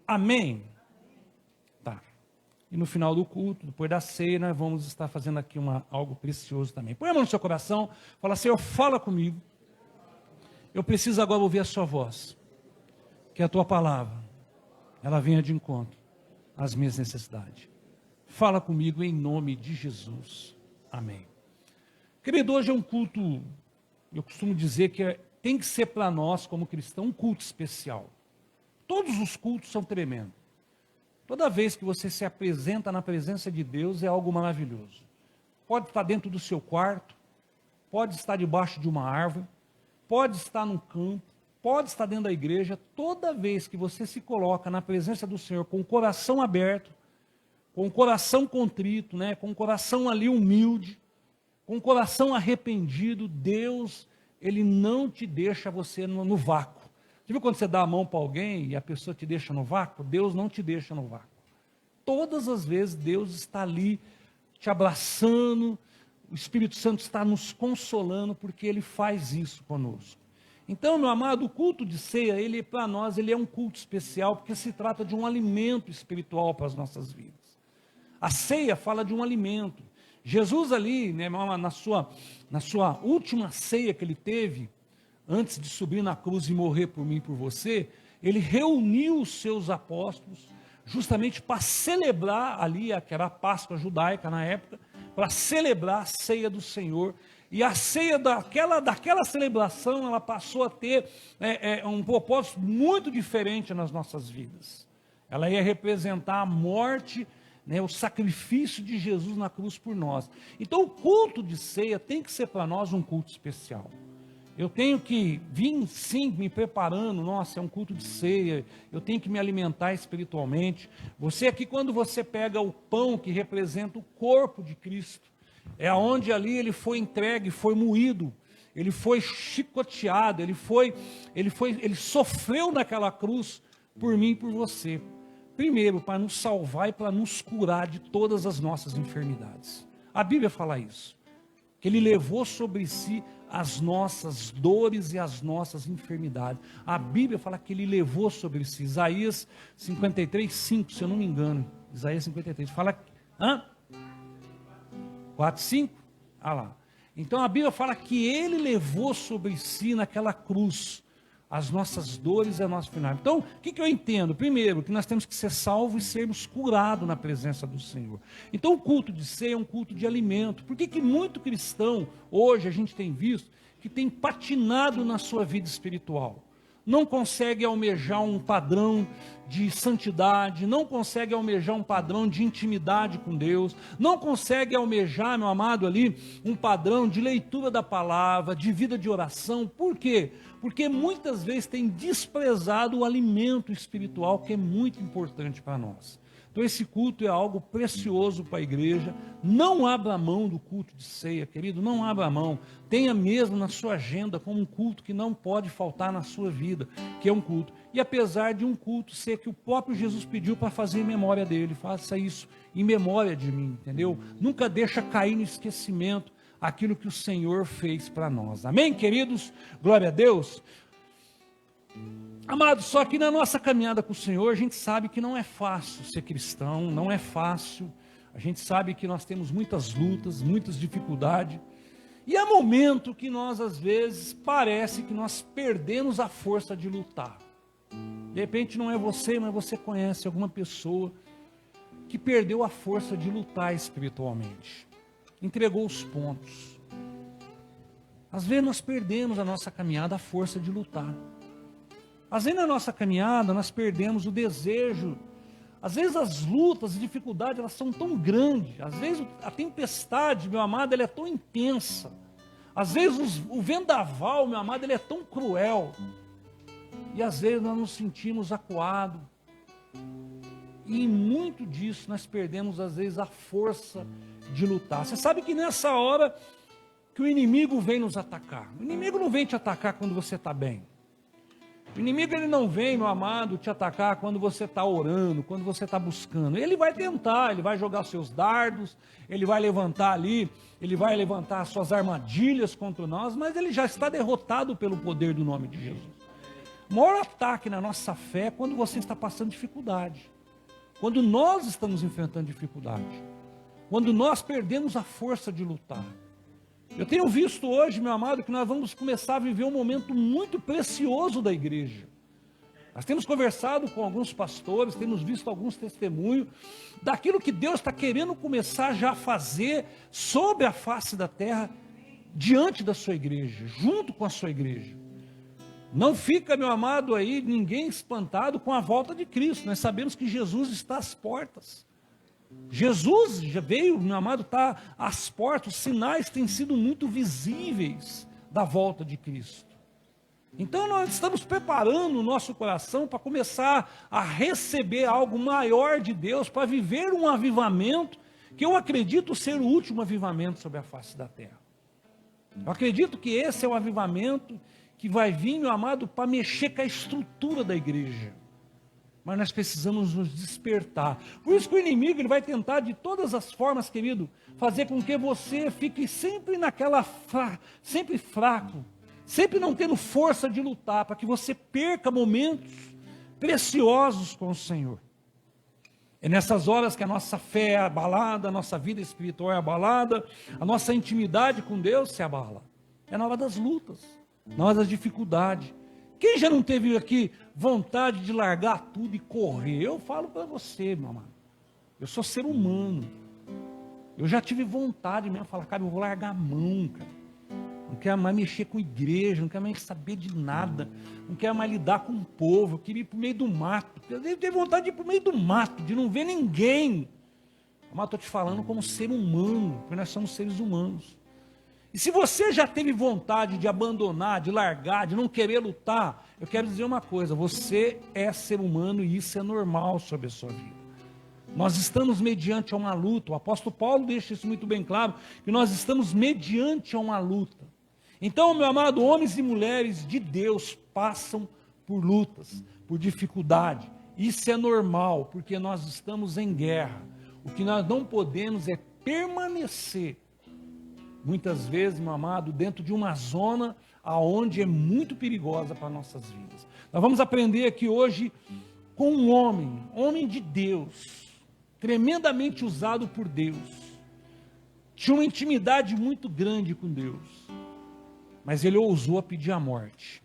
Amém? Tá. E no final do culto, depois da ceia, nós vamos estar fazendo aqui algo precioso também. Põe a mão no seu coração, fala, Senhor, fala comigo. Eu preciso agora ouvir a sua voz. Que a tua palavra, ela venha de encontro às minhas necessidades. Fala comigo em nome de Jesus. Amém. Querido, hoje é um culto, eu costumo dizer que tem que ser para nós, como cristãos, um culto especial. Todos os cultos são tremendos. Toda vez que você se apresenta na presença de Deus é algo maravilhoso. Pode estar dentro do seu quarto, pode estar debaixo de uma árvore, pode estar no campo, pode estar dentro da igreja. Toda vez que você se coloca na presença do Senhor com o coração aberto, com o coração contrito, né, com o coração ali humilde, com o coração arrependido, Deus, Ele não te deixa você no vácuo. Você viu quando você dá a mão para alguém e a pessoa te deixa no vácuo? Deus não te deixa no vácuo. Todas as vezes Deus está ali te abraçando, o Espírito Santo está nos consolando, porque Ele faz isso conosco. Então, meu amado, o culto de ceia, ele para nós, ele é um culto especial, porque se trata de um alimento espiritual para as nossas vidas. A ceia fala de um alimento. Jesus ali, né, na sua última ceia que ele teve, antes de subir na cruz e morrer por mim e por você, ele reuniu os seus apóstolos, justamente para celebrar ali, que era a Páscoa judaica na época, para celebrar a ceia do Senhor. E a ceia daquela celebração, ela passou a ter um propósito muito diferente nas nossas vidas. Ela ia representar a morte, né, o sacrifício de Jesus na cruz por nós. Então o culto de ceia tem que ser para nós um culto especial. Eu tenho que vir sim me preparando, nossa, é um culto de ceia, eu tenho que me alimentar espiritualmente. Você aqui, quando você pega o pão que representa o corpo de Cristo, é onde ali ele foi entregue, foi moído, ele foi chicoteado, ele sofreu naquela cruz por mim e por você. Primeiro, para nos salvar e para nos curar de todas as nossas enfermidades. A Bíblia fala isso, que ele levou sobre si as nossas dores e as nossas enfermidades. A Bíblia fala que ele levou sobre si. Isaías 53, 5, se eu não me engano. Isaías 53, fala... 4, 5? Ah lá. Então a Bíblia fala que ele levou sobre si naquela cruz as nossas dores e a nossa enfermidade. Então, o que eu entendo? Primeiro, que nós temos que ser salvos e sermos curados na presença do Senhor. Então, o culto de ceia é um culto de alimento. Por que muito cristão, hoje, a gente tem visto, que tem patinado na sua vida espiritual? Não consegue almejar um padrão de santidade, não consegue almejar um padrão de intimidade com Deus, não consegue almejar, meu amado, ali, um padrão de leitura da palavra, de vida de oração. Por quê? Porque muitas vezes tem desprezado o alimento espiritual, que é muito importante para nós. Então esse culto é algo precioso para a igreja. Não abra mão do culto de ceia, querido, não abra mão. Tenha mesmo na sua agenda como um culto que não pode faltar na sua vida, que é um culto. E apesar de um culto ser que o próprio Jesus pediu para fazer em memória dele, faça isso em memória de mim, entendeu? Nunca deixa cair no esquecimento aquilo que o Senhor fez para nós. Amém, queridos? Glória a Deus. Amados, só que na nossa caminhada com o Senhor, a gente sabe que não é fácil ser cristão, não é fácil. A gente sabe que nós temos muitas lutas, muitas dificuldades. E há momento que nós, às vezes, parece que nós perdemos a força de lutar. De repente não é você, mas você conhece alguma pessoa que perdeu a força de lutar espiritualmente. Entregou os pontos. Às vezes nós perdemos a nossa caminhada, a força de lutar. Às vezes na nossa caminhada nós perdemos o desejo. Às vezes as lutas, as dificuldades, elas são tão grandes. Às vezes a tempestade, meu amado, ela é tão intensa. Às vezes o vendaval, meu amado, ele é tão cruel. E às vezes nós nos sentimos acuados. E em muito disso nós perdemos às vezes a força de lutar. Você sabe que nessa hora que o inimigo vem nos atacar. O inimigo não vem te atacar quando você está bem. O inimigo ele não vem, meu amado, te atacar quando você está orando, quando você está buscando. Ele vai tentar, ele vai jogar seus dardos, ele vai levantar ali, ele vai levantar suas armadilhas contra nós, mas ele já está derrotado pelo poder do nome de Jesus. O maior ataque na nossa fé é quando você está passando dificuldade. Quando nós estamos enfrentando dificuldade. Quando nós perdemos a força de lutar. Eu tenho visto hoje, meu amado, que nós vamos começar a viver um momento muito precioso da igreja. Nós temos conversado com alguns pastores, temos visto alguns testemunhos daquilo que Deus está querendo começar já a fazer sobre a face da terra, diante da sua igreja, junto com a sua igreja. Não fica, meu amado, aí ninguém espantado com a volta de Cristo. Nós sabemos que Jesus está às portas. Jesus já veio, meu amado, está às portas. Os sinais têm sido muito visíveis da volta de Cristo. Então nós estamos preparando o nosso coração para começar a receber algo maior de Deus, para viver um avivamento, que eu acredito ser o último avivamento sobre a face da terra. Eu acredito que esse é o avivamento que vai vir, meu amado, para mexer com a estrutura da igreja. Mas nós precisamos nos despertar. Por isso que o inimigo ele vai tentar de todas as formas, querido, fazer com que você fique sempre sempre fraco, sempre não tendo força de lutar, para que você perca momentos preciosos com o Senhor. É nessas horas que a nossa fé é abalada, a nossa vida espiritual é abalada, a nossa intimidade com Deus se abala. É na hora das lutas, na hora das dificuldades. Quem já não teve aqui vontade de largar tudo e correr? Eu falo para você, meu amado. Eu sou ser humano. Eu já tive vontade mesmo de falar, cara, eu vou largar a mão, cara. Não quero mais mexer com igreja, não quero mais saber de nada, não quero mais lidar com o povo, eu queria ir para o meio do mato. Eu tenho vontade de ir para o meio do mato, de não ver ninguém. Mas estou te falando como ser humano, porque nós somos seres humanos. E se você já teve vontade de abandonar, de largar, de não querer lutar, eu quero dizer uma coisa, você é ser humano e isso é normal sobre a sua vida. Nós estamos mediante a uma luta, o apóstolo Paulo deixa isso muito bem claro, que nós estamos mediante a uma luta. Então, meu amado, homens e mulheres de Deus passam por lutas, por dificuldade. Isso é normal, porque nós estamos em guerra. O que nós não podemos é permanecer, muitas vezes, meu amado, dentro de uma zona aonde é muito perigosa para nossas vidas. Nós vamos aprender aqui hoje com um homem de Deus, tremendamente usado por Deus. Tinha uma intimidade muito grande com Deus. Mas ele ousou a pedir a morte.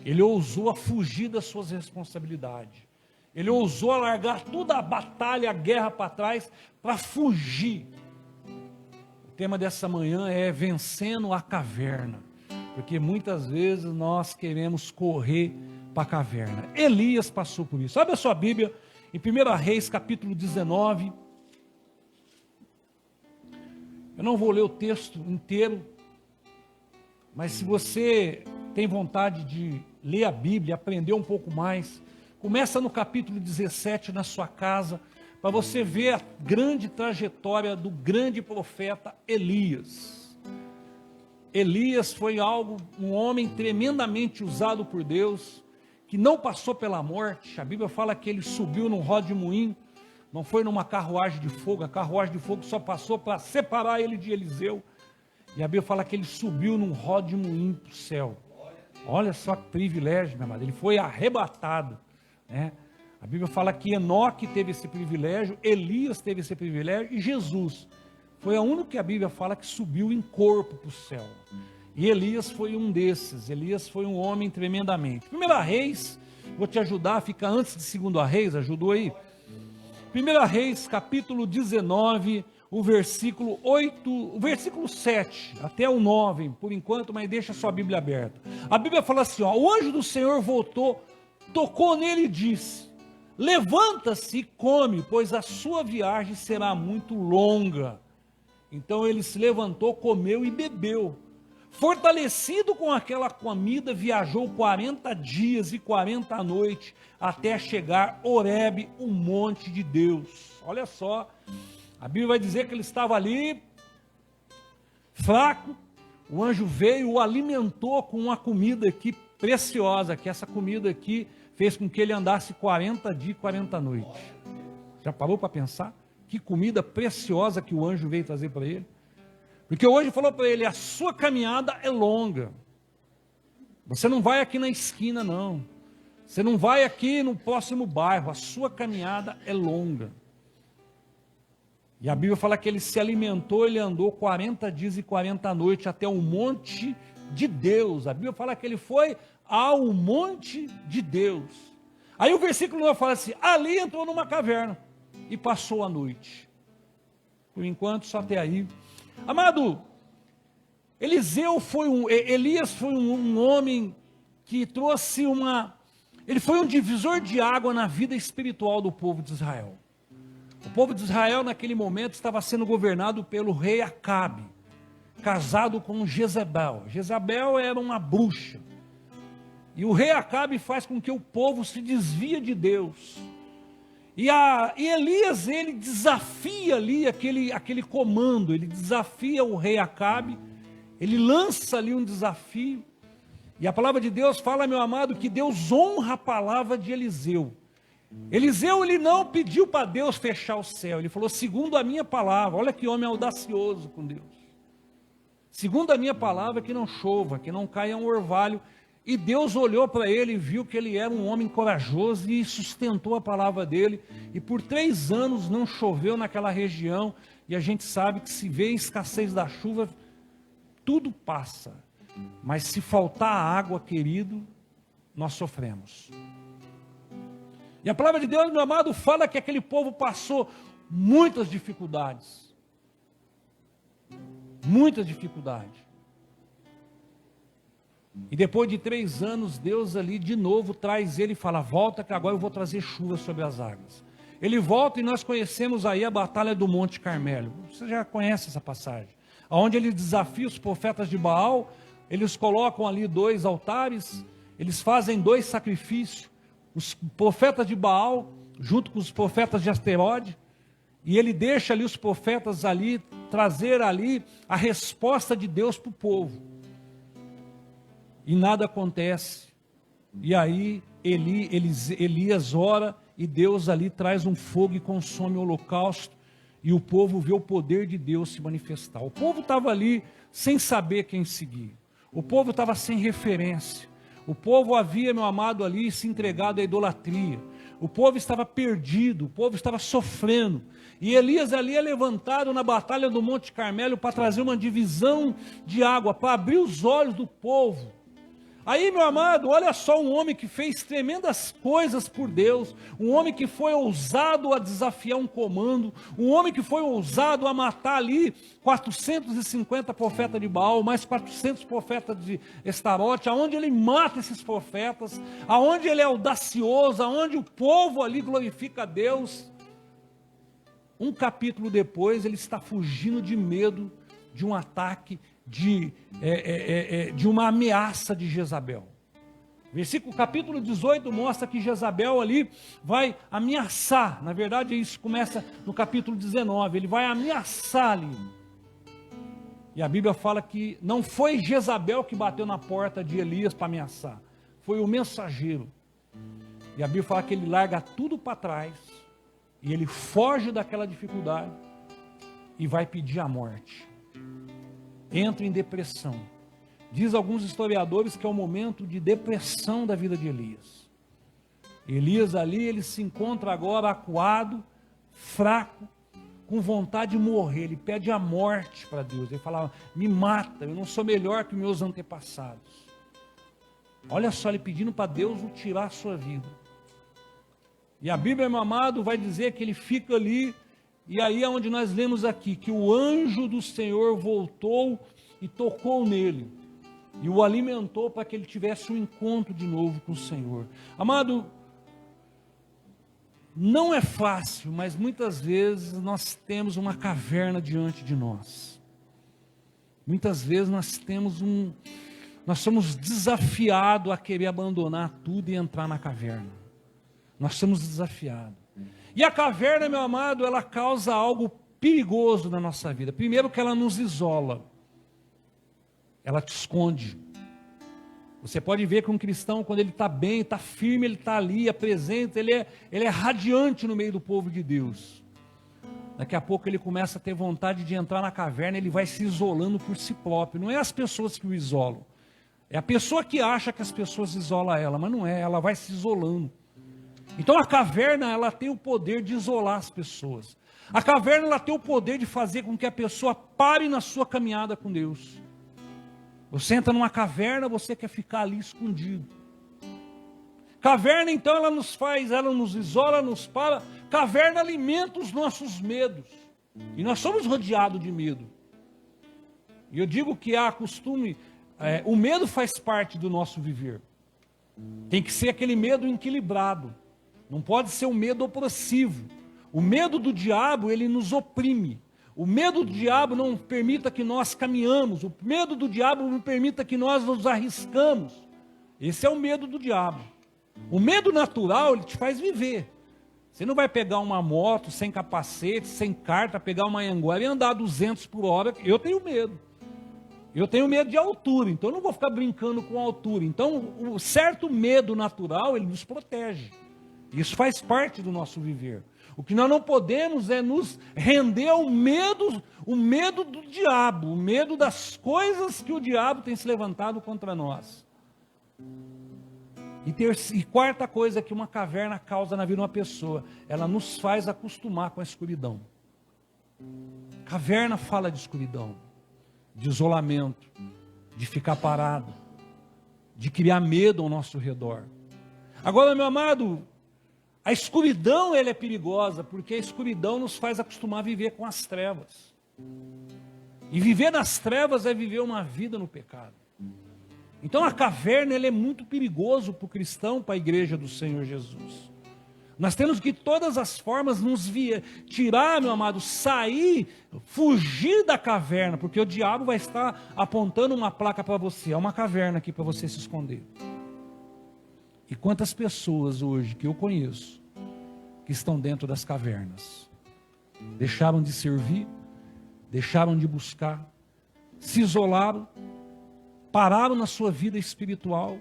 Ele ousou a fugir das suas responsabilidades. Ele ousou a largar toda a batalha, a guerra para trás, para fugir. O tema dessa manhã é vencendo a caverna. Porque muitas vezes nós queremos correr para a caverna. Elias passou por isso. Abre a sua Bíblia, em 1 Reis, capítulo 19. Eu não vou ler o texto inteiro, mas se você tem vontade de ler a Bíblia, aprender um pouco mais, começa no capítulo 17 na sua casa, para você ver a grande trajetória do grande profeta Elias. Elias foi um homem tremendamente usado por Deus, que não passou pela morte. A Bíblia fala que ele subiu num rodemoinho, não foi numa carruagem de fogo, a carruagem de fogo só passou para separar ele de Eliseu. E a Bíblia fala que ele subiu num rodemoinho para o céu. Olha só que privilégio, meu amado. Ele foi arrebatado, né? A Bíblia fala que Enoque teve esse privilégio, Elias teve esse privilégio, e Jesus foi a única que a Bíblia fala que subiu em corpo para o céu. E Elias foi um desses. Elias foi um homem tremendamente. 1 Reis, vou te ajudar, fica antes de 2 Reis, ajudou aí? 1 Reis, capítulo 19, o versículo 8, o versículo 7 até o 9, por enquanto, mas deixa a sua Bíblia aberta. A Bíblia fala assim, ó, o anjo do Senhor voltou, tocou nele e disse, levanta-se e come, pois a sua viagem será muito longa. Então ele se levantou, comeu e bebeu. Fortalecido com aquela comida, viajou 40 dias e 40 noites, até chegar a Horebe, o monte de Deus. Olha só, a Bíblia vai dizer que ele estava ali, fraco, o anjo veio, o alimentou com uma comida aqui preciosa, que essa comida aqui fez com que ele andasse 40 dias e 40 noites. Já parou para pensar? Que comida preciosa que o anjo veio trazer para ele. Porque o anjo falou para ele, a sua caminhada é longa. Você não vai aqui na esquina não. Você não vai aqui no próximo bairro, a sua caminhada é longa. E a Bíblia fala que ele se alimentou, ele andou 40 dias e 40 noites até o monte de Deus. A Bíblia fala que ele foi ao monte de Deus. Aí o versículo 9 fala assim, ali entrou numa caverna e passou a noite. Por enquanto, só até aí. Amado, Elias foi um homem que trouxe ele foi um divisor de água na vida espiritual do povo de Israel. O povo de Israel naquele momento estava sendo governado pelo rei Acabe, casado com Jezabel. Jezabel era uma bruxa. E o rei Acabe faz com que o povo se desvie de Deus. E Elias, ele desafia ali aquele comando, ele desafia o rei Acabe, ele lança ali um desafio. E a palavra de Deus fala, meu amado, que Deus honra a palavra de Eliseu. Eliseu, ele não pediu para Deus fechar o céu, ele falou, segundo a minha palavra, olha que homem audacioso com Deus. Segundo a minha palavra, que não chova, que não caia um orvalho. E Deus olhou para ele e viu que ele era um homem corajoso e sustentou a palavra dele. E por 3 anos não choveu naquela região. E a gente sabe que se vê escassez da chuva, tudo passa. Mas se faltar água, querido, nós sofremos. E a palavra de Deus, meu amado, fala que aquele povo passou muitas dificuldades. Muitas dificuldades. E depois de 3 anos, Deus ali de novo traz ele e fala, volta que agora eu vou trazer chuva sobre as águas. Ele volta e nós conhecemos aí a batalha do Monte Carmelo. Você já conhece essa passagem. Onde ele desafia os profetas de Baal, eles colocam ali 2 altares, eles fazem 2 sacrifícios. Os profetas de Baal, junto com os profetas de Asterode, e ele deixa ali os profetas ali, trazer ali a resposta de Deus para o povo. E nada acontece. E aí Elias ora e Deus ali traz um fogo e consome o holocausto. E o povo vê o poder de Deus se manifestar. O povo estava ali sem saber quem seguir. O povo estava sem referência. O povo havia, meu amado, ali se entregado à idolatria. O povo estava perdido, o povo estava sofrendo. E Elias ali é levantado na batalha do Monte Carmelo para trazer uma divisão de água, para abrir os olhos do povo. Aí, meu amado, olha só um homem que fez tremendas coisas por Deus, um homem que foi ousado a desafiar um comando, um homem que foi ousado a matar ali 450 profetas de Baal, mais 400 profetas de Estarote, aonde ele mata esses profetas, aonde ele é audacioso, aonde o povo ali glorifica a Deus. Um capítulo depois, ele está fugindo de medo de um ataque, de uma ameaça de Jezabel. Capítulo 18 mostra que Jezabel ali vai ameaçar, na verdade isso começa no capítulo 19, ele vai ameaçar ali. E a Bíblia fala que não foi Jezabel que bateu na porta de Elias para ameaçar, foi o mensageiro. E a Bíblia fala que ele larga tudo para trás, e ele foge daquela dificuldade, e vai pedir a morte. Entra em depressão. Diz alguns historiadores que é o momento de depressão da vida de Elias. Elias ali, ele se encontra agora acuado, fraco, com vontade de morrer. Ele pede a morte para Deus. Ele fala, me mata, eu não sou melhor que meus antepassados. Olha só, ele pedindo para Deus o tirar a sua vida. E a Bíblia, meu amado, vai dizer que ele fica ali. E aí é onde nós lemos aqui, que o anjo do Senhor voltou e tocou nele, e o alimentou para que ele tivesse um encontro de novo com o Senhor. Amado, não é fácil, mas muitas vezes nós temos uma caverna diante de nós. Muitas vezes nós somos desafiados a querer abandonar tudo e entrar na caverna. Nós somos desafiados. E a caverna, meu amado, ela causa algo perigoso na nossa vida. Primeiro que ela nos isola. Ela te esconde. Você pode ver que um cristão, quando ele está bem, está firme, ele está ali, é presente, ele é radiante no meio do povo de Deus. Daqui a pouco ele começa a ter vontade de entrar na caverna, ele vai se isolando por si próprio. Não é as pessoas que o isolam. É a pessoa que acha que as pessoas isolam ela, mas não é, ela vai se isolando. Então a caverna, ela tem o poder de isolar as pessoas. A caverna, ela tem o poder de fazer com que a pessoa pare na sua caminhada com Deus. Você entra numa caverna, você quer ficar ali escondido. Caverna, então, ela nos faz, ela nos isola, nos para. Caverna alimenta os nossos medos. E nós somos rodeados de medo. E eu digo que há costume, o medo faz parte do nosso viver. Tem que ser aquele medo equilibrado. Não pode ser um medo opressivo. O medo do diabo, ele nos oprime. O medo do diabo não permita que nós caminhamos. O medo do diabo não permita que nós nos arriscamos. Esse é o medo do diabo. O medo natural, ele te faz viver. Você não vai pegar uma moto sem capacete, sem carta, pegar uma Anguera e andar 200 por hora. Eu tenho medo. Eu tenho medo de altura, então eu não vou ficar brincando com a altura. Então, o certo medo natural, ele nos protege. Isso faz parte do nosso viver. O que nós não podemos é nos render ao medo, o medo do diabo, o medo das coisas que o diabo tem se levantado contra nós. E quarta coisa que uma caverna causa na vida de uma pessoa, ela nos faz acostumar com a escuridão. Caverna fala de escuridão, de isolamento, de ficar parado, de criar medo ao nosso redor. Agora, meu amado, a escuridão, ela é perigosa, porque a escuridão nos faz acostumar a viver com as trevas. E viver nas trevas é viver uma vida no pecado. Então a caverna, ela é muito perigoso para o cristão, para a igreja do Senhor Jesus. Nós temos que de todas as formas nos tirar, meu amado, sair, fugir da caverna, porque o diabo vai estar apontando uma placa para você, é uma caverna aqui para você se esconder. E quantas pessoas hoje que eu conheço, que estão dentro das cavernas, deixaram de servir, deixaram de buscar, se isolaram, pararam na sua vida espiritual,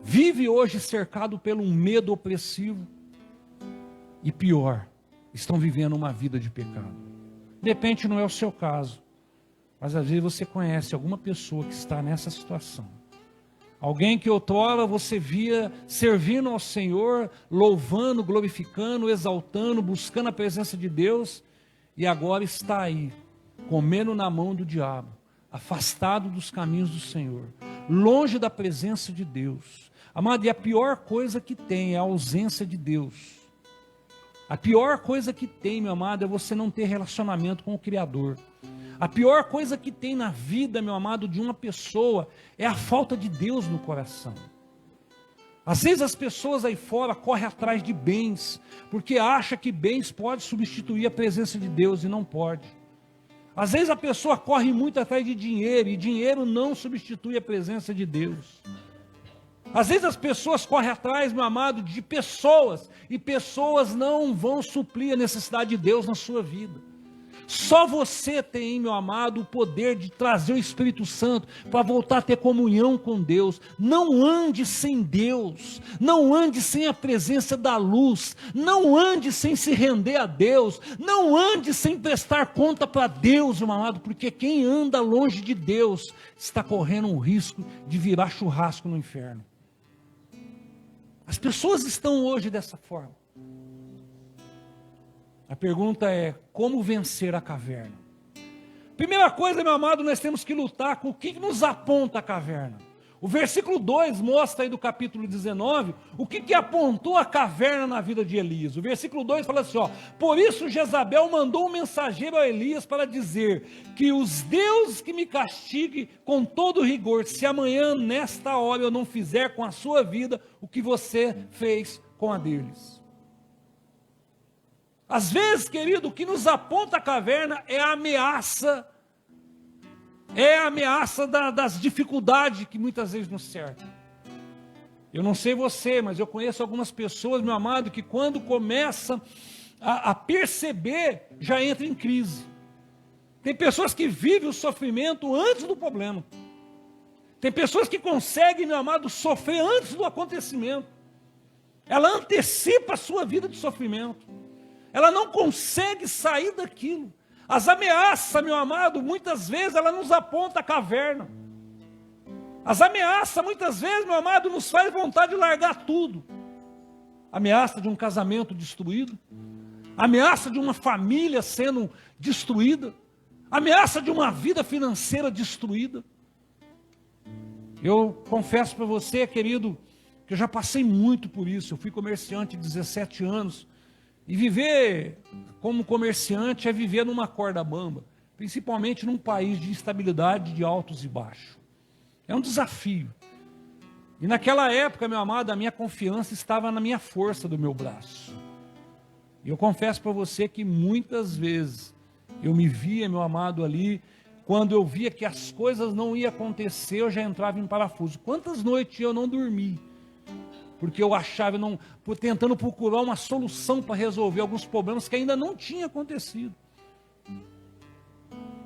vive hoje cercado pelo medo opressivo, e pior, estão vivendo uma vida de pecado. De repente não é o seu caso, mas às vezes você conhece alguma pessoa que está nessa situação. Alguém que outrora você via servindo ao Senhor, louvando, glorificando, exaltando, buscando a presença de Deus, e agora está aí, comendo na mão do diabo, afastado dos caminhos do Senhor, longe da presença de Deus. Amado, e a pior coisa que tem é a ausência de Deus. A pior coisa que tem, meu amado, é você não ter relacionamento com o Criador. A pior coisa que tem na vida, meu amado, de uma pessoa, é a falta de Deus no coração. Às vezes as pessoas aí fora correm atrás de bens, porque acham que bens pode substituir a presença de Deus, e não pode. Às vezes a pessoa corre muito atrás de dinheiro, e dinheiro não substitui a presença de Deus. Às vezes as pessoas correm atrás, meu amado, de pessoas, e pessoas não vão suprir a necessidade de Deus na sua vida. Só você tem, meu amado, o poder de trazer o Espírito Santo para voltar a ter comunhão com Deus. Não ande sem Deus, não ande sem a presença da luz, não ande sem se render a Deus, não ande sem prestar conta para Deus, meu amado, porque quem anda longe de Deus está correndo um risco de virar churrasco no inferno. As pessoas estão hoje dessa forma. A pergunta é, como vencer a caverna? Primeira coisa, meu amado, nós temos que lutar com o que nos aponta a caverna. O versículo 2 mostra aí do capítulo 19, o que apontou a caverna na vida de Elias. O versículo 2 fala assim, ó, por isso Jezabel mandou um mensageiro a Elias para dizer, que os deuses que me castiguem com todo rigor, se amanhã nesta hora eu não fizer com a sua vida o que você fez com a deles. Às vezes, querido, o que nos aponta a caverna é a ameaça, das dificuldades que muitas vezes nos cercam. Eu não sei você, mas eu conheço algumas pessoas, meu amado, que quando começa a perceber, já entra em crise. Tem pessoas que vivem o sofrimento antes do problema. Tem pessoas que conseguem, meu amado, sofrer antes do acontecimento. Ela antecipa a sua vida de sofrimento. Ela não consegue sair daquilo. As ameaças, meu amado, muitas vezes ela nos aponta a caverna. As ameaças, muitas vezes, meu amado, nos faz vontade de largar tudo. Ameaça de um casamento destruído, ameaça de uma família sendo destruída, ameaça de uma vida financeira destruída. Eu confesso para você, querido, que eu já passei muito por isso. Eu fui comerciante de 17 anos, e viver como comerciante é viver numa corda bamba, principalmente num país de instabilidade, de altos e baixos. É um desafio. E naquela época, meu amado, a minha confiança estava na minha força do meu braço. E eu confesso para você que muitas vezes eu me via, meu amado, ali, quando eu via que as coisas não iam acontecer, eu já entrava em parafuso. Quantas noites eu não dormi? Porque eu achava, tentando procurar uma solução para resolver alguns problemas que ainda não tinham acontecido.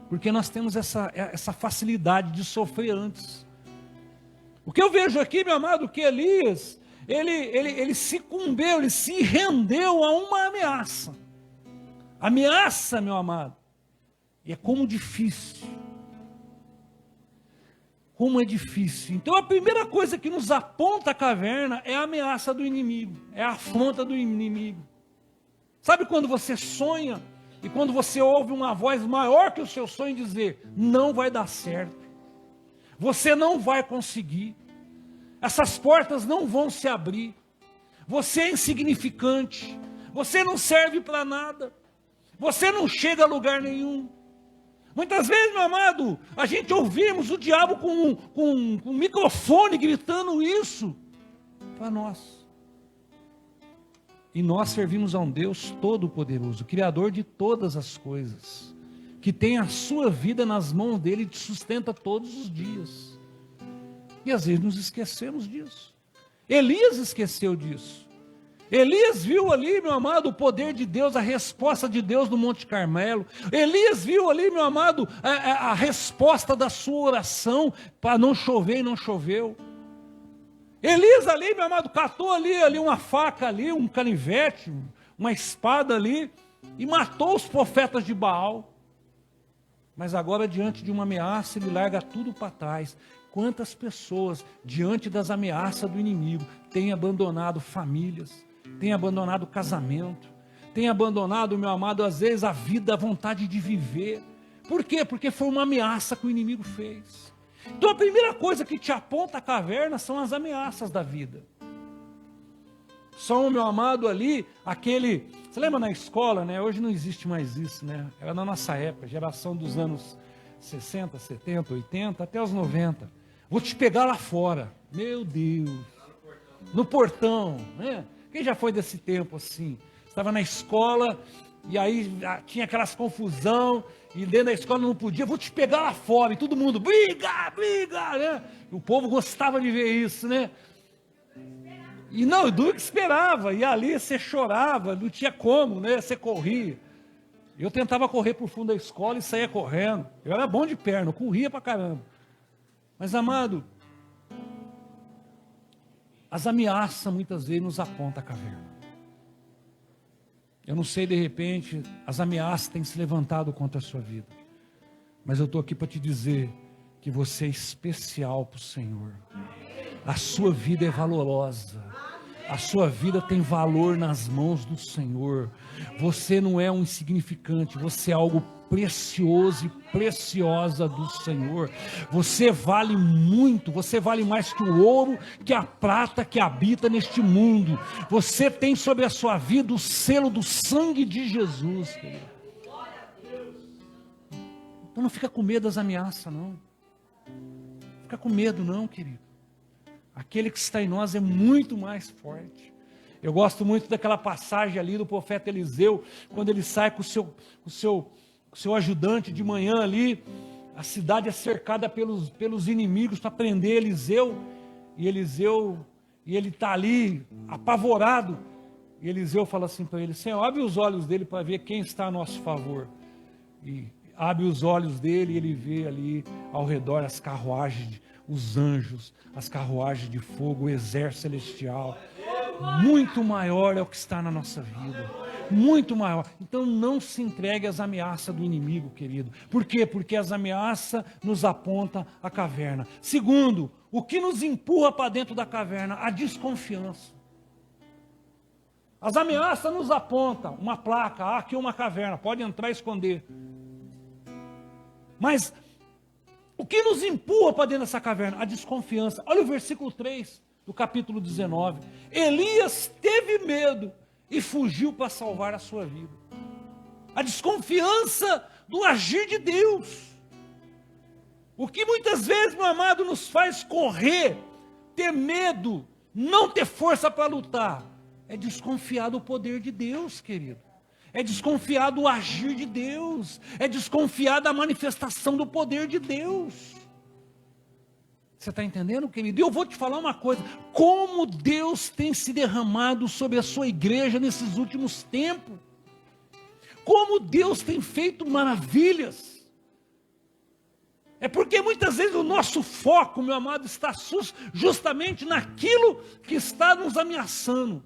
Porque nós temos essa facilidade de sofrer antes. O que eu vejo aqui, meu amado, que Elias, ele sucumbeu, ele se rendeu a uma ameaça. Ameaça, meu amado. E é como difícil. Como é difícil. Então a primeira coisa que nos aponta a caverna é a ameaça do inimigo, é a afronta do inimigo. Sabe quando você sonha e quando você ouve uma voz maior que o seu sonho dizer, não vai dar certo, você não vai conseguir, essas portas não vão se abrir, você é insignificante, você não serve para nada, você não chega a lugar nenhum. Muitas vezes, meu amado, a gente ouvimos o diabo com um microfone gritando isso para nós. E nós servimos a um Deus todo-poderoso, Criador de todas as coisas, que tem a sua vida nas mãos dele e te sustenta todos os dias. E às vezes nos esquecemos disso. Elias esqueceu disso. Elias viu ali, meu amado, o poder de Deus, a resposta de Deus no Monte Carmelo. Elias viu ali, meu amado, a resposta da sua oração para não chover e não choveu. Elias ali, meu amado, catou ali uma faca ali, um canivete, uma espada ali, e matou os profetas de Baal. Mas agora, diante de uma ameaça, ele larga tudo para trás. Quantas pessoas, diante das ameaças do inimigo, têm abandonado famílias, têm abandonado casamento, têm abandonado, meu amado, às vezes a vida, a vontade de viver. Por quê? Porque foi uma ameaça que o inimigo fez. Então a primeira coisa que te aponta a caverna são as ameaças da vida. São, meu amado, ali, aquele... Você lembra na escola, né? Hoje não existe mais isso, né? Era na nossa época, geração dos anos 60, 70, 80, até os 90. Vou te pegar lá fora. Meu Deus. No portão, né? Quem já foi desse tempo assim? Estava na escola e aí tinha aquelas confusão e dentro da escola não podia, vou te pegar lá fora. E todo mundo, briga, briga, né? E o povo gostava de ver isso, né? E não, o duro que esperava. E ali você chorava, não tinha como, né? Você corria. Eu tentava correr por fundo da escola e saía correndo. Eu era bom de perna, eu corria pra caramba. Mas, amado, as ameaças muitas vezes nos apontam a caverna. Eu não sei, de repente, as ameaças têm se levantado contra a sua vida. Mas eu estou aqui para te dizer que você é especial para o Senhor. A sua vida é valorosa. A sua vida tem valor nas mãos do Senhor. Você não é um insignificante, você é algo precioso e preciosa do Senhor. Você vale muito, você vale mais que o ouro, que a prata que habita neste mundo. Você tem sobre a sua vida o selo do sangue de Jesus, querido. Então não fica com medo das ameaças, não. Não fica com medo, não, querido. Aquele que está em nós é muito mais forte. Eu gosto muito daquela passagem ali do profeta Eliseu, quando ele sai com o seu ajudante de manhã ali, a cidade é cercada pelos inimigos para prender Eliseu, e ele está ali apavorado, e Eliseu fala assim para ele, Senhor, abre os olhos dele para ver quem está a nosso favor. E abre os olhos dele e ele vê ali ao redor as carruagens, os anjos, as carruagens de fogo, o exército celestial. Muito maior é o que está na nossa vida. Muito maior. Então não se entregue às ameaças do inimigo, querido. Por quê? Porque as ameaças nos apontam a caverna. Segundo, o que nos empurra para dentro da caverna? A desconfiança. As ameaças nos apontam uma placa, aqui uma caverna, pode entrar e esconder. Mas o que nos empurra para dentro dessa caverna? A desconfiança. Olha o versículo 3 do capítulo 19. Elias teve medo e fugiu para salvar a sua vida. A desconfiança do agir de Deus. O que muitas vezes, meu amado, nos faz correr, ter medo, não ter força para lutar, é desconfiar do poder de Deus, querido. É desconfiar do agir de Deus. É desconfiar da manifestação do poder de Deus. Você está entendendo, querido? E eu vou te falar uma coisa. Como Deus tem se derramado sobre a sua igreja nesses últimos tempos. Como Deus tem feito maravilhas. É porque muitas vezes o nosso foco, meu amado, está justamente naquilo que está nos ameaçando.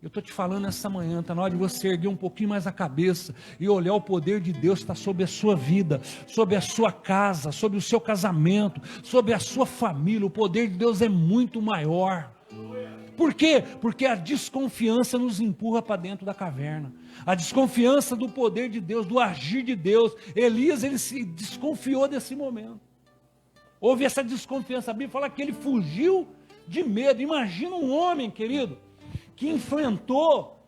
Eu estou te falando essa manhã, está na hora de você erguer um pouquinho mais a cabeça e olhar o poder de Deus que está sobre a sua vida, sobre a sua casa, sobre o seu casamento, sobre a sua família. O poder de Deus é muito maior. Por quê? Porque a desconfiança nos empurra para dentro da caverna. A desconfiança do poder de Deus, do agir de Deus. Elias, ele se desconfiou desse momento. Houve essa desconfiança. A Bíblia fala que ele fugiu de medo. Imagina um homem, querido, que enfrentou,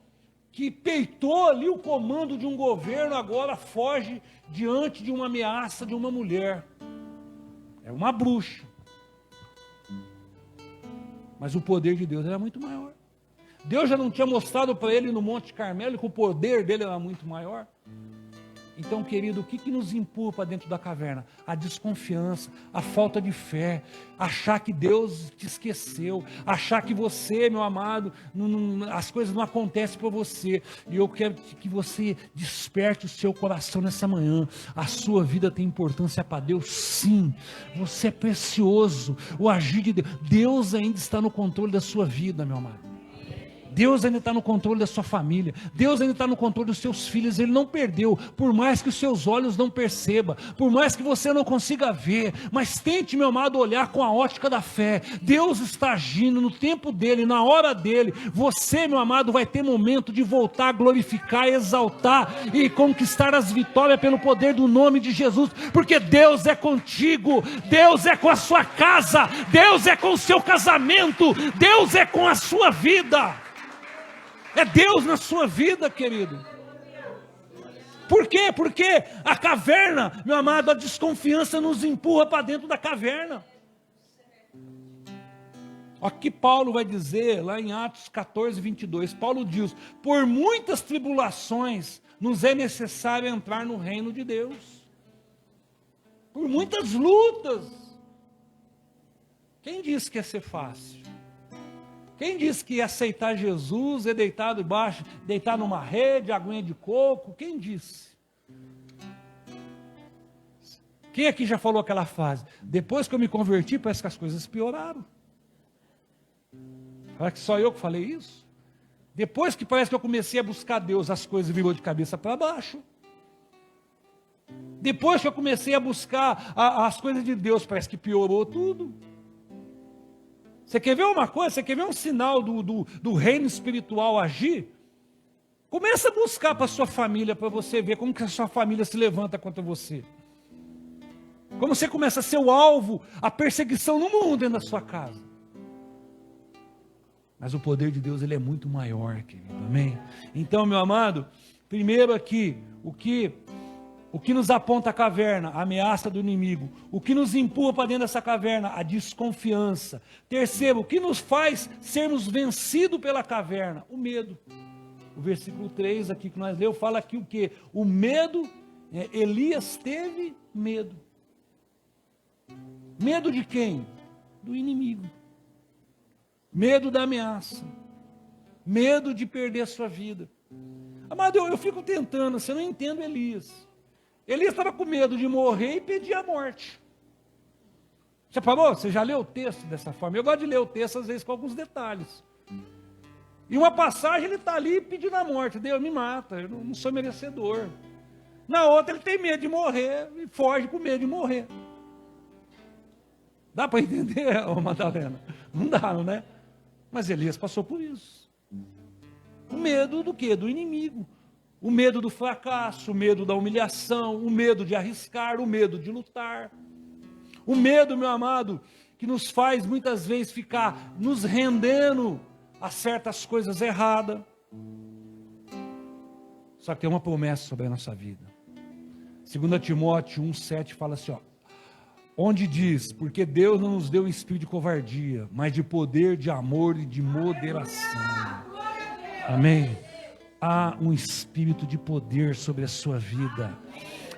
que peitou ali o comando de um governo, agora foge diante de uma ameaça de uma mulher. É uma bruxa. Mas o poder de Deus era muito maior. Deus já não tinha mostrado para ele no Monte Carmelo que o poder dele era muito maior? Então, querido, o que nos empurra para dentro da caverna? A desconfiança, a falta de fé, achar que Deus te esqueceu, achar que você, meu amado, as coisas não acontecem para você. E eu quero que você desperte o seu coração nessa manhã. A sua vida tem importância para Deus, sim. Você é precioso. O agir de Deus. Deus ainda está no controle da sua vida, meu amado. Deus ainda está no controle da sua família. Deus ainda está no controle dos seus filhos. Ele não perdeu, por mais que os seus olhos não percebam, por mais que você não consiga ver, mas tente, meu amado, olhar com a ótica da fé. Deus está agindo no tempo dele, na hora dele. Você, meu amado, vai ter momento de voltar a glorificar, exaltar e conquistar as vitórias pelo poder do nome de Jesus, porque Deus é contigo, Deus é com a sua casa, Deus é com o seu casamento, Deus é com a sua vida. É Deus na sua vida, querido. Por quê? Porque a caverna, meu amado, a desconfiança nos empurra para dentro da caverna. Olha o que Paulo vai dizer lá em Atos 14, 22. Paulo diz: por muitas tribulações nos é necessário entrar no reino de Deus. Por muitas lutas. Quem disse que ia ser fácil? Quem disse que ia aceitar Jesus e deitar debaixo, deitar numa rede, aguinha de coco? Quem disse? Quem aqui já falou aquela frase? Depois que eu me converti, parece que as coisas pioraram. Será que só eu que falei isso? Depois que parece que eu comecei a buscar Deus, as coisas virou de cabeça para baixo. Depois que eu comecei a buscar as coisas de Deus, parece que piorou tudo. Você quer ver uma coisa? Você quer ver um sinal do reino espiritual agir? Começa a buscar para a sua família, para você ver como que a sua família se levanta contra você. Como você começa a ser o alvo, a perseguição no mundo dentro da sua casa. Mas o poder de Deus, ele é muito maior, querido, amém? Então, meu amado, primeiro aqui, o que nos aponta a caverna? A ameaça do inimigo. O que nos empurra para dentro dessa caverna? A desconfiança. Terceiro, o que nos faz sermos vencidos pela caverna? O medo. O versículo 3 aqui que nós lemos, fala aqui o quê? O medo, Elias teve medo. Medo de quem? Do inimigo. Medo da ameaça. Medo de perder a sua vida. Amado, eu fico tentando, você não entende Elias. Elias estava com medo de morrer e pedir a morte. Você falou? Você já leu o texto dessa forma? Eu gosto de ler o texto às vezes com alguns detalhes. E uma passagem ele está ali pedindo a morte. Deus me mata, eu não sou merecedor. Na outra ele tem medo de morrer e foge com medo de morrer. Dá para entender, ô Madalena? Não dá, não é? Mas Elias passou por isso. O medo do quê? Do inimigo. O medo do fracasso, o medo da humilhação, o medo de arriscar, o medo de lutar. O medo, meu amado, que nos faz muitas vezes ficar nos rendendo a certas coisas erradas. Só que tem uma promessa sobre a nossa vida. 2 Timóteo 1,7 fala assim, ó, onde diz, porque Deus não nos deu um espírito de covardia, mas de poder, de amor e de moderação. Amém? Há um espírito de poder sobre a sua vida.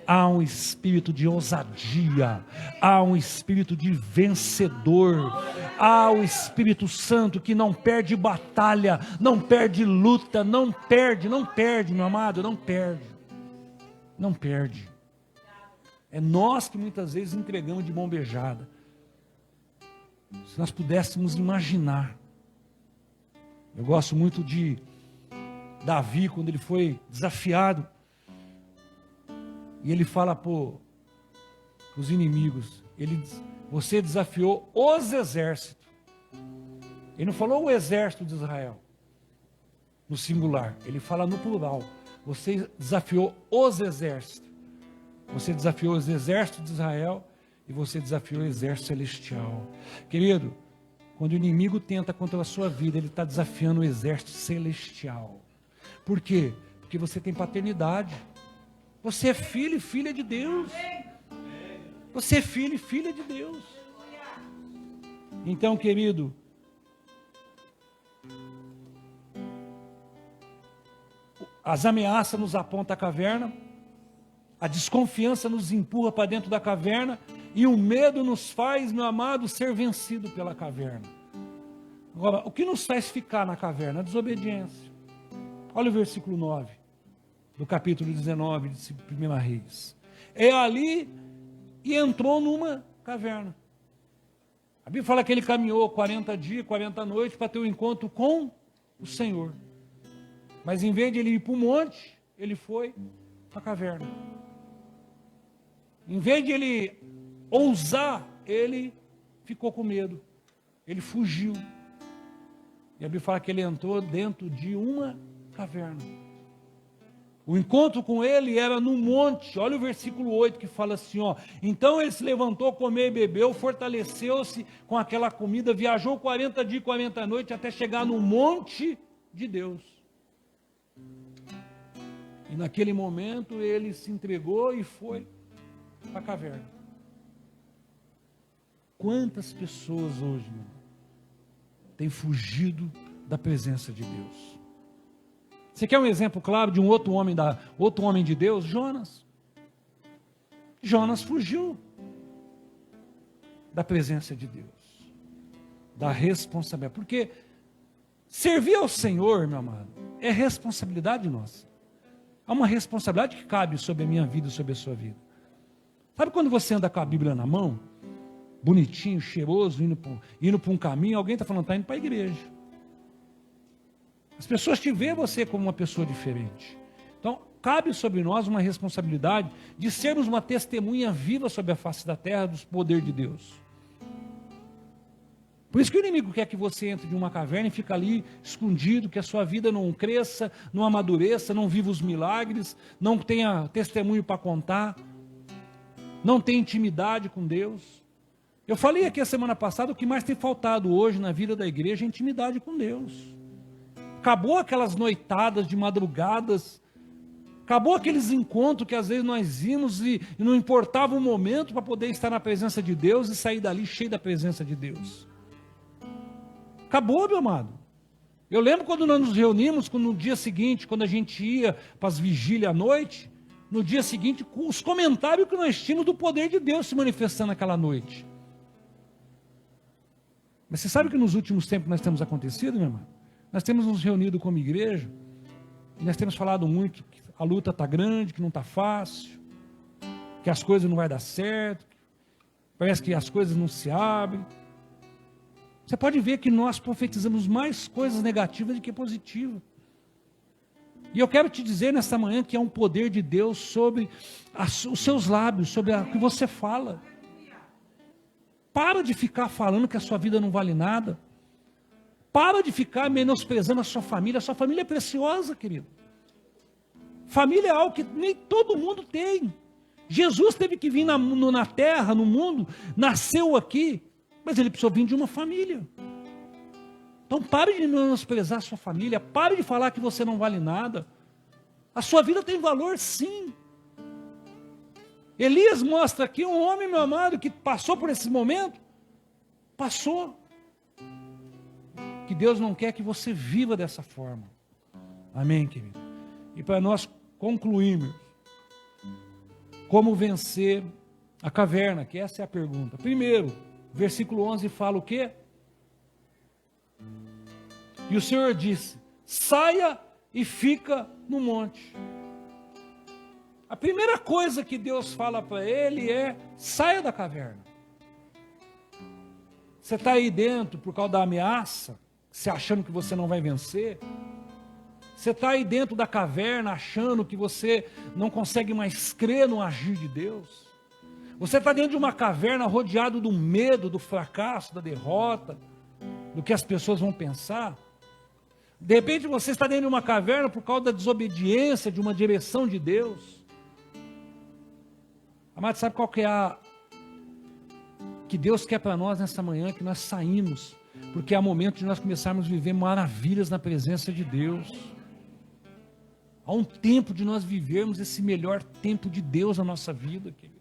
Há um espírito de ousadia, há um espírito de vencedor, há o Espírito Santo que não perde batalha, não perde luta, não perde, meu amado, não perde. É nós que muitas vezes entregamos de mão beijada. Se nós pudéssemos imaginar, eu gosto muito de Davi, quando ele foi desafiado, e ele fala para os inimigos, ele diz, você desafiou os exércitos. Ele não falou o exército de Israel, no singular, ele fala no plural. Você desafiou os exércitos. Você desafiou os exércitos de Israel e você desafiou o exército celestial. Querido, quando o inimigo tenta contra a sua vida, ele está desafiando o exército celestial. Por quê? Porque você tem paternidade. Você é filho e filha de Deus. Você é filho e filha de Deus. Então, querido, as ameaças nos apontam a caverna, a desconfiança nos empurra para dentro da caverna e o medo nos faz, meu amado, ser vencido pela caverna. Agora, o que nos faz ficar na caverna? A desobediência. Olha o versículo 9. Do capítulo 19 de 1 Reis. É ali e entrou numa caverna. A Bíblia fala que ele caminhou 40 dias, 40 noites para ter um encontro com o Senhor. Mas em vez de ele ir para o monte, ele foi para a caverna. Em vez de ele ousar, ele ficou com medo. Ele fugiu. E a Bíblia fala que ele entrou dentro de uma caverna. O encontro com ele era no monte. Olha o versículo 8 que fala assim, ó. Então ele se levantou, comeu e bebeu, fortaleceu-se com aquela comida, viajou 40 dias e 40 noites até chegar no monte de Deus. E naquele momento ele se entregou e foi para a caverna. Quantas pessoas hoje, meu, têm fugido da presença de Deus? Você quer um exemplo claro de um outro homem de Deus? Jonas. Jonas fugiu da presença de Deus, da responsabilidade. Porque servir ao Senhor, meu amado, é responsabilidade nossa. Há uma responsabilidade que cabe sobre a minha vida e sobre a sua vida. Sabe quando você anda com a Bíblia na mão, bonitinho, cheiroso, indo para um caminho, alguém está falando, está indo para a igreja. As pessoas te veem você como uma pessoa diferente. Então, cabe sobre nós uma responsabilidade de sermos uma testemunha viva sobre a face da terra dos poderes de Deus. Por isso que o inimigo quer que você entre em uma caverna e fique ali escondido, que a sua vida não cresça, não amadureça, não viva os milagres, não tenha testemunho para contar, não tenha intimidade com Deus. Eu falei aqui a semana passada, o que mais tem faltado hoje na vida da igreja é intimidade com Deus. Acabou aquelas noitadas de madrugadas, acabou aqueles encontros que às vezes nós íamos e não importava o momento para poder estar na presença de Deus e sair dali cheio da presença de Deus. Acabou, meu amado. Eu lembro quando nós nos reunimos, no dia seguinte, quando a gente ia para as vigílias à noite, no dia seguinte, os comentários que nós tínhamos do poder de Deus se manifestando naquela noite. Mas você sabe que nos últimos tempos nós temos acontecido, meu irmão? Nós temos nos reunido como igreja, e nós temos falado muito que a luta está grande, que não está fácil, que as coisas não vão dar certo, parece que as coisas não se abrem. Você pode ver que nós profetizamos mais coisas negativas do que positivas. E eu quero te dizer nesta manhã que há um poder de Deus sobre os seus lábios, sobre o que você fala. Para de ficar falando que a sua vida não vale nada. Para de ficar menosprezando a sua família. A sua família é preciosa, querido. Família é algo que nem todo mundo tem. Jesus teve que vir na terra, no mundo, nasceu aqui, mas ele precisou vir de uma família. Então pare de menosprezar a sua família, pare de falar que você não vale nada. A sua vida tem valor, sim. Elias mostra aqui um homem, meu amado, que passou por esse momento. Passou. Que Deus não quer que você viva dessa forma. Amém, querido? E para nós concluirmos, como vencer a caverna? Que essa é a pergunta. Primeiro, versículo 11 fala o quê? E o Senhor disse, saia e fica no monte. A primeira coisa que Deus fala para ele é, saia da caverna. Você está aí dentro por causa da ameaça, se achando que você não vai vencer. Você está aí dentro da caverna achando que você não consegue mais crer no agir de Deus. Você está dentro de uma caverna rodeado do medo, do fracasso, da derrota, do que as pessoas vão pensar. De repente você está dentro de uma caverna por causa da desobediência de uma direção de Deus. Amado, sabe qual que é que Deus quer para nós nessa manhã? Que nós saímos, porque é momento de nós começarmos a viver maravilhas na presença de Deus. Há um tempo de nós vivermos esse melhor tempo de Deus na nossa vida, querido.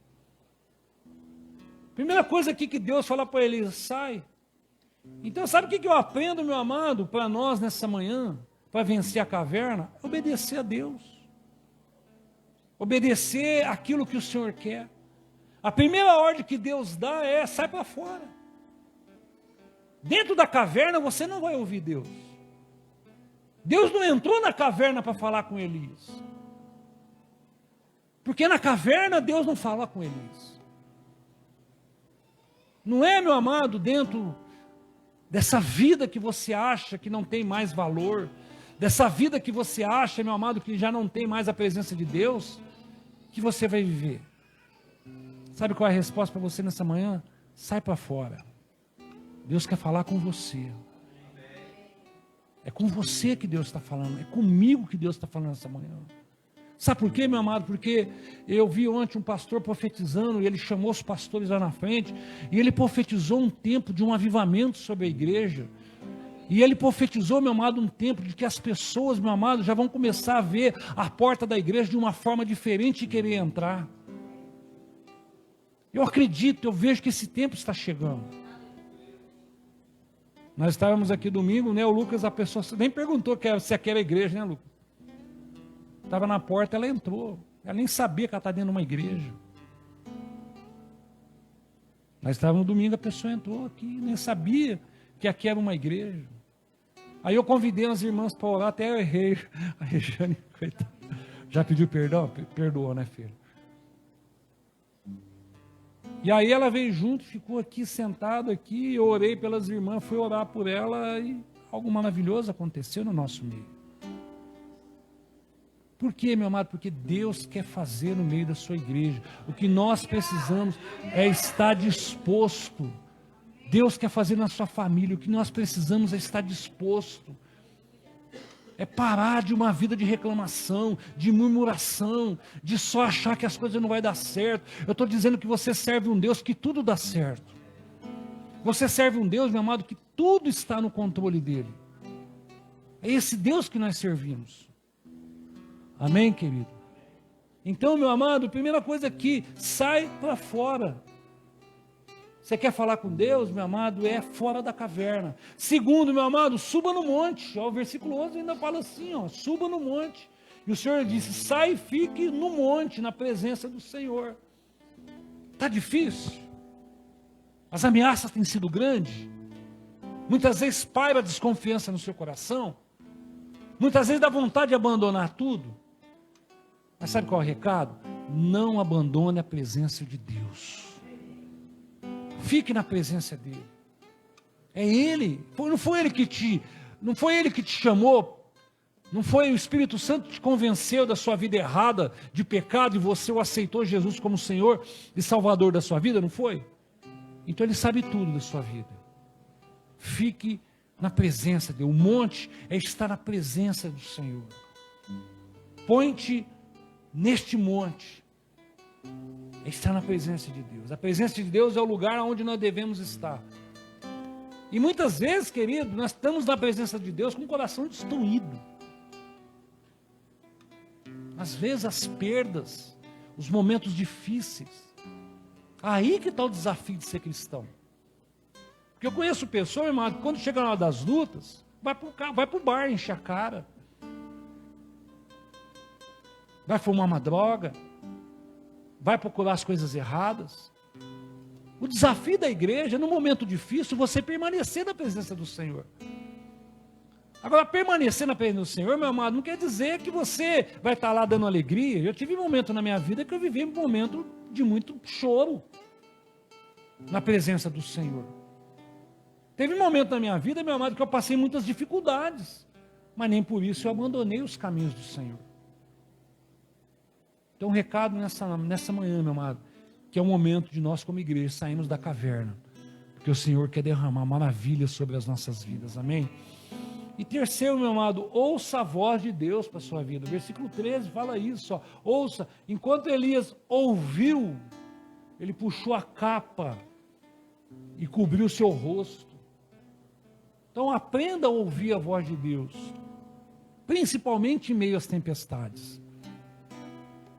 Primeira coisa aqui que Deus fala para ele, sai. Então sabe o que eu aprendo, meu amado, para nós nessa manhã, para vencer a caverna? Obedecer a Deus. Obedecer aquilo que o Senhor quer. A primeira ordem que Deus dá é, sai para fora. Dentro da caverna você não vai ouvir Deus. Deus não entrou na caverna para falar com Elias. Porque na caverna Deus não fala com Elias. Não é, meu amado, dentro dessa vida que você acha que não tem mais valor, dessa vida que você acha, meu amado, que já não tem mais a presença de Deus, que você vai viver. Sabe qual é a resposta para você nessa manhã? Sai para fora. Deus quer falar com você. É com você que Deus está falando, é comigo que Deus está falando nessa manhã. Sabe por quê, meu amado? Porque eu vi ontem um pastor profetizando, e ele chamou os pastores lá na frente, e ele profetizou um tempo de um avivamento sobre a igreja. E ele profetizou, meu amado, um tempo de que as pessoas, meu amado, já vão começar a ver a porta da igreja de uma forma diferente e querer entrar. Eu acredito, eu vejo que esse tempo está chegando. Nós estávamos aqui domingo, né? O Lucas, a pessoa nem perguntou se aquela igreja, né, Lucas? Estava na porta, ela entrou. Ela nem sabia que ela está dentro de uma igreja. Nós estávamos no domingo, a pessoa entrou aqui, nem sabia que aqui era uma igreja. Aí eu convidei as irmãs para orar, até eu errei. A Regiane, coitada, já pediu perdão? Perdoou, né, filho? E aí ela veio junto, ficou aqui sentado aqui, eu orei pelas irmãs, fui orar por ela e algo maravilhoso aconteceu no nosso meio. Por quê, meu amado? Porque Deus quer fazer no meio da sua igreja. O que nós precisamos é estar disposto. Deus quer fazer na sua família. O que nós precisamos é estar disposto. É parar de uma vida de reclamação, de murmuração, de só achar que as coisas não vão dar certo. Eu estou dizendo que você serve um Deus que tudo dá certo. Você serve um Deus, meu amado, que tudo está no controle dele. É esse Deus que nós servimos. Amém, querido? Então, meu amado, primeira coisa aqui, sai para fora. Você quer falar com Deus, meu amado, é fora da caverna. Segundo, meu amado, suba no monte. Ó, o versículo 11 ainda fala assim, ó, suba no monte. E o Senhor disse, sai e fique no monte, na presença do Senhor. Está difícil? As ameaças têm sido grandes? Muitas vezes paira a desconfiança no seu coração? Muitas vezes dá vontade de abandonar tudo? Mas sabe qual é o recado? Não abandone a presença de Deus. Fique na presença dele. É Ele. Não foi Ele que te chamou. Não foi o Espírito Santo que te convenceu da sua vida errada, de pecado, e você o aceitou Jesus como Senhor e Salvador da sua vida, não foi? Então Ele sabe tudo da sua vida. Fique na presença dele. O monte é estar na presença do Senhor. Põe-te neste monte. É estar na presença de Deus. A presença de Deus é o lugar onde nós devemos estar. E muitas vezes, querido, nós estamos na presença de Deus com o coração destruído. Às vezes as perdas, os momentos difíceis. Aí que está o desafio de ser cristão. Porque eu conheço pessoas, irmão, que quando chega na hora das lutas, vai para o bar, enche a cara. Vai fumar uma droga. Vai procurar as coisas erradas. O desafio da igreja, no momento difícil, você permanecer na presença do Senhor. Agora, permanecer na presença do Senhor, meu amado, não quer dizer que você vai estar lá dando alegria. Eu tive um momento na minha vida que eu vivi um momento de muito choro na presença do Senhor. Teve um momento na minha vida, meu amado, que eu passei muitas dificuldades, mas nem por isso eu abandonei os caminhos do Senhor. Então, um recado nessa manhã, meu amado, que é o momento de nós como igreja sairmos da caverna, porque o Senhor quer derramar maravilhas sobre as nossas vidas, amém? E terceiro, meu amado, ouça a voz de Deus para a sua vida. O versículo 13 fala isso, ó. Ouça, enquanto Elias ouviu, ele puxou a capa e cobriu o seu rosto. Então aprenda a ouvir a voz de Deus, principalmente em meio às tempestades.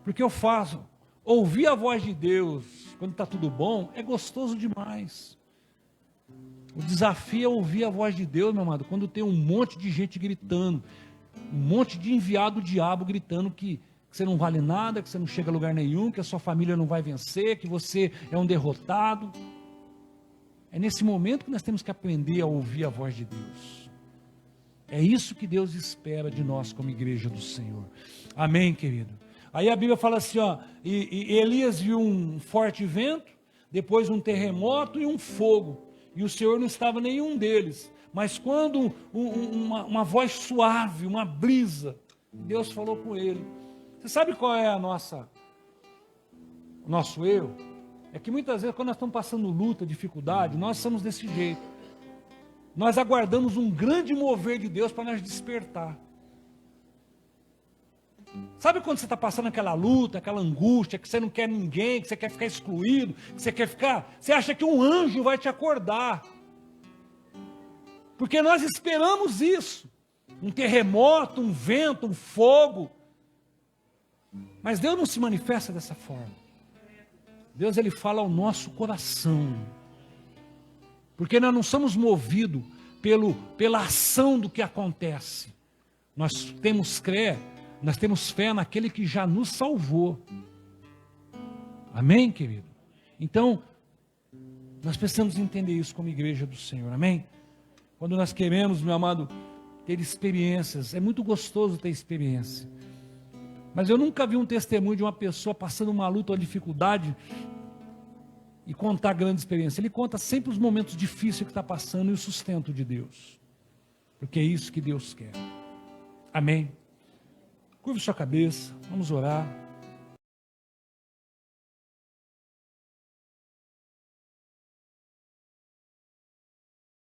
Porque eu faço, ouvir a voz de Deus quando está tudo bom, é gostoso demais. O desafio é ouvir a voz de Deus, meu amado, quando tem um monte de gente gritando, um monte de enviado do diabo gritando que você não vale nada, que você não chega a lugar nenhum, que a sua família não vai vencer, que você é um derrotado. É nesse momento que nós temos que aprender a ouvir a voz de Deus. É isso que Deus espera de nós como igreja do Senhor. Amém, querido? Aí a Bíblia fala assim, ó, e Elias viu um forte vento, depois um terremoto e um fogo. E o Senhor não estava em nenhum deles. Mas quando uma voz suave, uma brisa, Deus falou com ele. Você sabe qual é o nosso erro? É que muitas vezes quando nós estamos passando luta, dificuldade, nós somos desse jeito. Nós aguardamos um grande mover de Deus para nos despertar. Sabe quando você está passando aquela luta, aquela angústia, que você não quer ninguém, que você quer ficar excluído, que você quer ficar... Você acha que um anjo vai te acordar. Porque nós esperamos isso. Um terremoto, um vento, um fogo. Mas Deus não se manifesta dessa forma. Deus, Ele fala ao nosso coração. Porque nós não somos movidos pela ação do que acontece. Nós temos fé naquele que já nos salvou. Amém, querido? Então, nós precisamos entender isso como igreja do Senhor, amém? Quando nós queremos, meu amado, ter experiências, é muito gostoso ter experiência. Mas eu nunca vi um testemunho de uma pessoa passando uma luta ou uma dificuldade e contar grande experiência. Ele conta sempre os momentos difíceis que está passando e o sustento de Deus. Porque é isso que Deus quer. Amém? Curve sua cabeça, vamos orar.